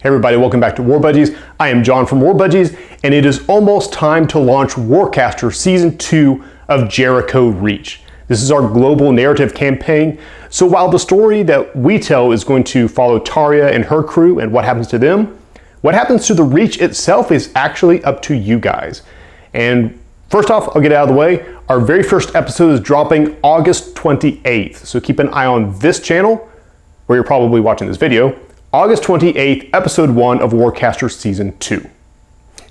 Hey everybody, welcome back to War Budgies. I am John from War Budgies, and it is almost time to launch Warcaster Season 2 of Jericho Reach. This is our global narrative campaign, so while the story that we tell is going to follow Taria and her crew and what happens to them, what happens to the Reach itself is actually up to you guys. And first off, I'll get it out of the way. Our very first episode is dropping August 28th, so keep an eye on this channel, where you're probably watching this video. August 28th, Episode 1 of Warcaster Season 2.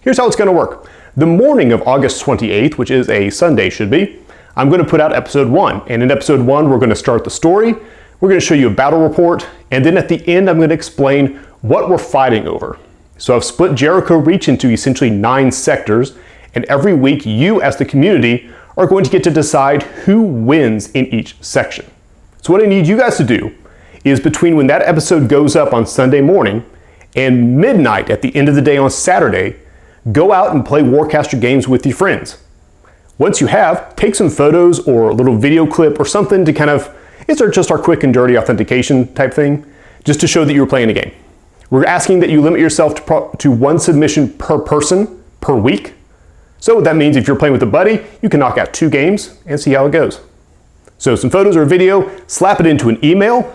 Here's how it's going to work. The morning of August 28th, which is a Sunday should be, I'm going to put out Episode 1. And in Episode 1, we're going to start the story, we're going to show you a battle report, and then at the end, I'm going to explain what we're fighting over. So I've split Jericho Reach into essentially 9 sectors, and every week, you as the community are going to get to decide who wins in each section. So what I need you guys to do is between when that episode goes up on Sunday morning and midnight at the end of the day on Saturday, go out and play Warcaster games with your friends. Once you have, take some photos or a little video clip or something to kind of, it's just our quick and dirty authentication type thing, just to show that you're playing a game. We're asking that you limit yourself to 1 submission per person per week. So that means if you're playing with a buddy, you can knock out 2 games and see how it goes. So some photos or a video, slap it into an email,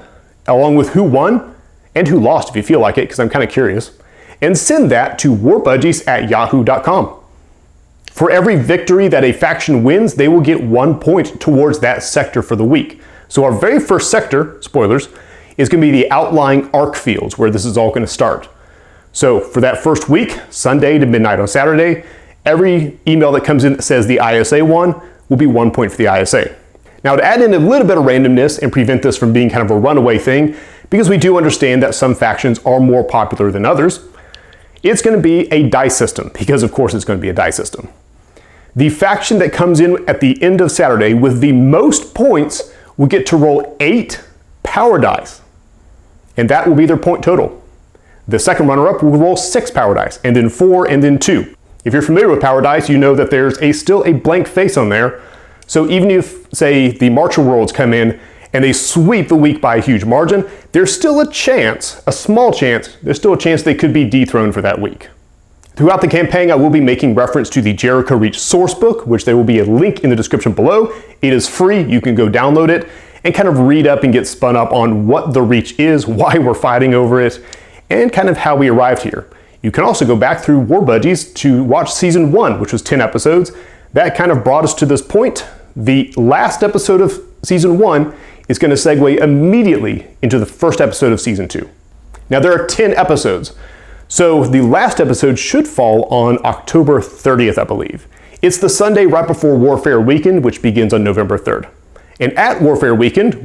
along with who won and who lost if you feel like it, because I'm kind of curious, and send that to warbudgies@yahoo.com. For every victory that a faction wins, they will get 1 point towards that sector for the week. So our very first sector, spoilers, is going to be the outlying arc fields where this is all going to start. So for that first week, Sunday to midnight on Saturday, every email that comes in that says the ISA won will be 1 point for the ISA. Now, to add in a little bit of randomness and prevent this from being kind of a runaway thing, because we do understand that some factions are more popular than others, it's going to be a dice system, because of course it's going to be a dice system. The faction that comes in at the end of Saturday with the most points will get to roll 8 power dice, and that will be their point total. The second runner-up will roll 6 power dice, and then 4, and then 2. If you're familiar with power dice, you know that there's still a blank face on there. So even if, say, the Marcher Worlds come in and they sweep the week by a huge margin, there's still a chance, a small chance, there's still a chance they could be dethroned for that week. Throughout the campaign, I will be making reference to the Jericho Reach sourcebook, which there will be a link in the description below. It is free, you can go download it and kind of read up and get spun up on what the Reach is, why we're fighting over it, and kind of how we arrived here. You can also go back through War Budgies to watch Season 1, which was 10 episodes. That kind of brought us to this point. The last episode of Season 1 is going to segue immediately into the first episode of Season 2. Now there are 10 episodes, so the last episode should fall on October 30th, I believe. It's the Sunday right before Warfare Weekend, which begins on November 3rd. And at Warfare Weekend,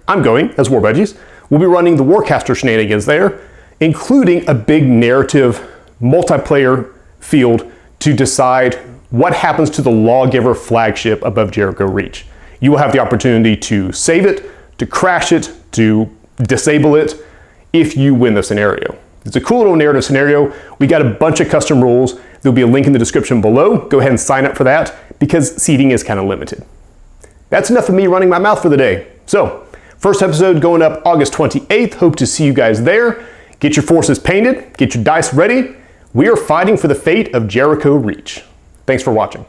I'm going, as War Budgies, we'll be running the Warcaster shenanigans there, including a big narrative multiplayer field to decide what happens to the Lawgiver flagship above Jericho Reach. You will have the opportunity to save it, to crash it, to disable it, if you win the scenario. It's a cool little narrative scenario. We got a bunch of custom rules. There'll be a link in the description below. Go ahead and sign up for that, because seating is kind of limited. That's enough of me running my mouth for the day. So, first episode going up August 28th. Hope to see you guys there. Get your forces painted, get your dice ready. We are fighting for the fate of Jericho Reach. Thanks for watching.